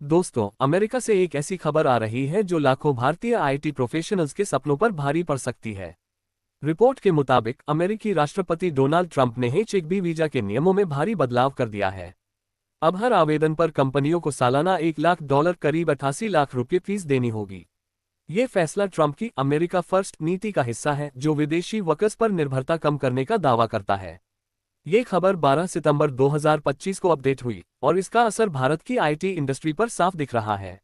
दोस्तों, अमेरिका से एक ऐसी खबर आ रही है जो लाखों भारतीय आईटी प्रोफेशनल्स के सपनों पर भारी पड़ सकती है। रिपोर्ट के मुताबिक अमेरिकी राष्ट्रपति डोनाल्ड ट्रंप ने H-1B वीजा के नियमों में भारी बदलाव कर दिया है। अब हर आवेदन पर कंपनियों को सालाना $1 लाख करीब 88 लाख रुपये फीस देनी होगी। ये फैसला ट्रंप की अमेरिका फर्स्ट नीति का हिस्सा है, जो विदेशी वर्कर्स पर निर्भरता कम करने का दावा करता है। ये खबर 12 सितंबर 2025 को अपडेट हुई और इसका असर भारत की आईटी इंडस्ट्री पर साफ दिख रहा है।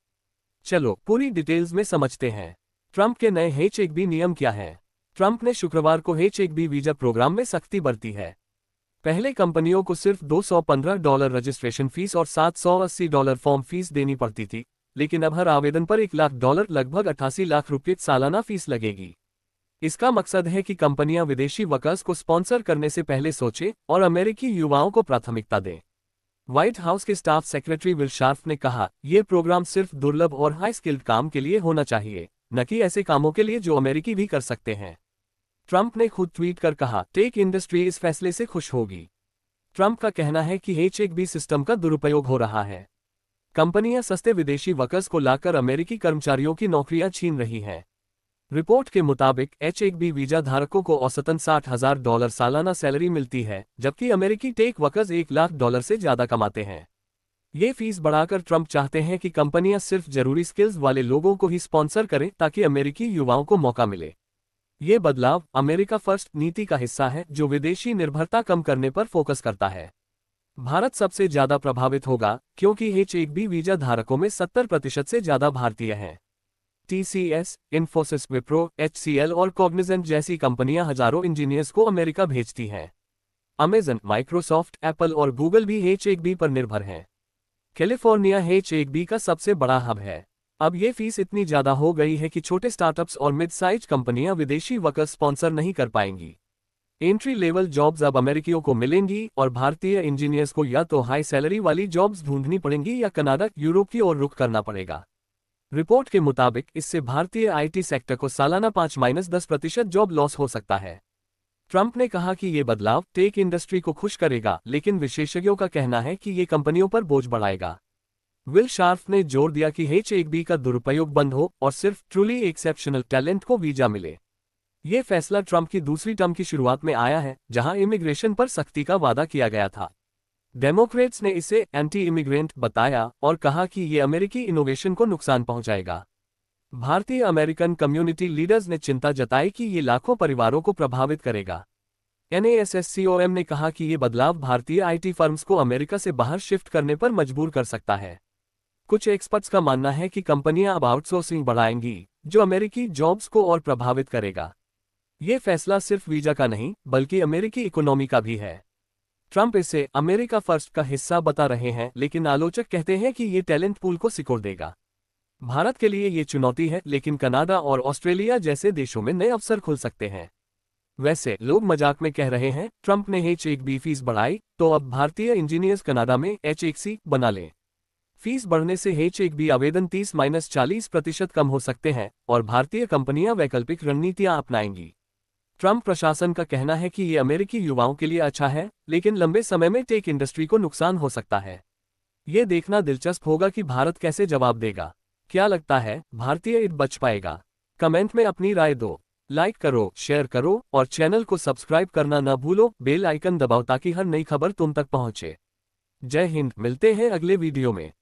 चलो पूरी डिटेल्स में समझते हैं। ट्रंप के नए H-1B नियम क्या हैं? ट्रंप ने शुक्रवार को H-1B वीजा प्रोग्राम में सख्ती बरती है। पहले कंपनियों को सिर्फ $215 रजिस्ट्रेशन फीस और $780 फॉर्म फीस देनी पड़ती थी, लेकिन अब हर आवेदन पर $1 लाख लगभग 88 लाख रुपये सालाना फीस लगेगी। इसका मकसद है कि कंपनियां विदेशी वर्कर्स को स्पॉन्सर करने से पहले सोचें और अमेरिकी युवाओं को प्राथमिकता दें। व्हाइट हाउस के स्टाफ सेक्रेटरी विल शार्फ ने कहा, यह प्रोग्राम सिर्फ दुर्लभ और हाई स्किल्ड काम के लिए होना चाहिए, न कि ऐसे कामों के लिए जो अमेरिकी भी कर सकते हैं। ट्रंप ने खुद ट्वीट कर कहा, टेक इंडस्ट्री इस फैसले से खुश होगी। ट्रंप का कहना है कि H-1B सिस्टम का दुरुपयोग हो रहा है। कंपनियां सस्ते विदेशी वर्कर्स को लाकर अमेरिकी कर्मचारियों की नौकरियां छीन रही हैं। रिपोर्ट के मुताबिक H-1B वीजा धारकों को औसतन $60,000 सालाना सैलरी मिलती है, जबकि अमेरिकी टेक वर्कर्स $1 लाख से ज्यादा कमाते हैं। ये फीस बढ़ाकर ट्रंप चाहते हैं कि कंपनियां सिर्फ जरूरी स्किल्स वाले लोगों को ही स्पॉन्सर करें ताकि अमेरिकी युवाओं को मौका मिले। ये बदलाव अमेरिका फर्स्ट नीति का हिस्सा है, जो विदेशी निर्भरता कम करने पर फोकस करता है। भारत सबसे ज्यादा प्रभावित होगा क्योंकि H-1B वीजा धारकों में 70% से ज्यादा भारतीय हैं। TCS, इन्फोसिस, विप्रो, HCL और कॉग्निजेंट जैसी कंपनियां हजारों इंजीनियर्स को अमेरिका भेजती हैं। अमेजन, माइक्रोसॉफ्ट, एप्पल और गूगल भी H-1B पर निर्भर हैं। कैलिफोर्निया H-1B का सबसे बड़ा हब है। अब ये फीस इतनी ज्यादा हो गई है कि छोटे स्टार्टअप्स और मिड साइज कंपनियां विदेशी वर्कर्स स्पॉन्सर नहीं कर पाएंगी। एंट्री लेवल जॉब्स अब अमेरिकियों को मिलेंगी और भारतीय इंजीनियर्स को या तो हाई सैलरी वाली जॉब्स ढूंढनी पड़ेंगी या कनाडा, यूरोप की ओर रुख करना पड़ेगा। रिपोर्ट के मुताबिक इससे भारतीय आईटी सेक्टर को सालाना 5-10% जॉब लॉस हो सकता है। ट्रंप ने कहा कि ये बदलाव टेक इंडस्ट्री को खुश करेगा, लेकिन विशेषज्ञों का कहना है कि ये कंपनियों पर बोझ बढ़ाएगा। विल शार्फ ने जोर दिया कि H-1B का दुरुपयोग बंद हो और सिर्फ ट्रूली एक्सेप्शनल टैलेंट को वीजा मिले। ये फैसला ट्रंप की दूसरी टर्म की शुरुआत में आया है, जहां इमिग्रेशन पर सख्ती का वादा किया गया था। डेमोक्रेट्स ने इसे एंटी इमिग्रेंट बताया और कहा कि ये अमेरिकी इनोवेशन को नुकसान पहुंचाएगा। भारतीय अमेरिकन कम्युनिटी लीडर्स ने चिंता जताई कि ये लाखों परिवारों को प्रभावित करेगा। NASSCOM ने कहा कि ये बदलाव भारतीय आईटी फर्म्स को अमेरिका से बाहर शिफ्ट करने पर मजबूर कर सकता है। कुछ एक्सपर्ट्स का मानना है कि कंपनियां अब आउटसोर्सिंग बढ़ाएंगी, जो अमेरिकी जॉब्स को और प्रभावित करेगा। ये फैसला सिर्फ वीजा का नहीं, बल्कि अमेरिकी इकोनॉमी का भी है। ट्रंप इसे अमेरिका फर्स्ट का हिस्सा बता रहे हैं, लेकिन आलोचक कहते हैं कि ये टैलेंट पूल को सिकोड़ देगा। भारत के लिए ये चुनौती है, लेकिन कनाडा और ऑस्ट्रेलिया जैसे देशों में नए अवसर खुल सकते हैं। वैसे लोग मजाक में कह रहे हैं, ट्रंप ने H-1B फीस बढ़ाई तो अब भारतीय इंजीनियर्स कनाडा में H-1C बना लें। फीस बढ़ने से H-1B आवेदन 30-40% कम हो सकते हैं और भारतीय कंपनियां वैकल्पिक रणनीतियां अपनाएंगी। ट्रंप प्रशासन का कहना है कि ये अमेरिकी युवाओं के लिए अच्छा है, लेकिन लंबे समय में टेक इंडस्ट्री को नुकसान हो सकता है। ये देखना दिलचस्प होगा कि भारत कैसे जवाब देगा। क्या लगता है, भारतीय ईद बच पाएगा? कमेंट में अपनी राय दो। लाइक करो, शेयर करो और चैनल को सब्सक्राइब करना न भूलो। बेल आइकन दबाओ ताकि हर नई खबर तुम तक पहुंचे। जय हिंद, मिलते हैं अगले वीडियो में।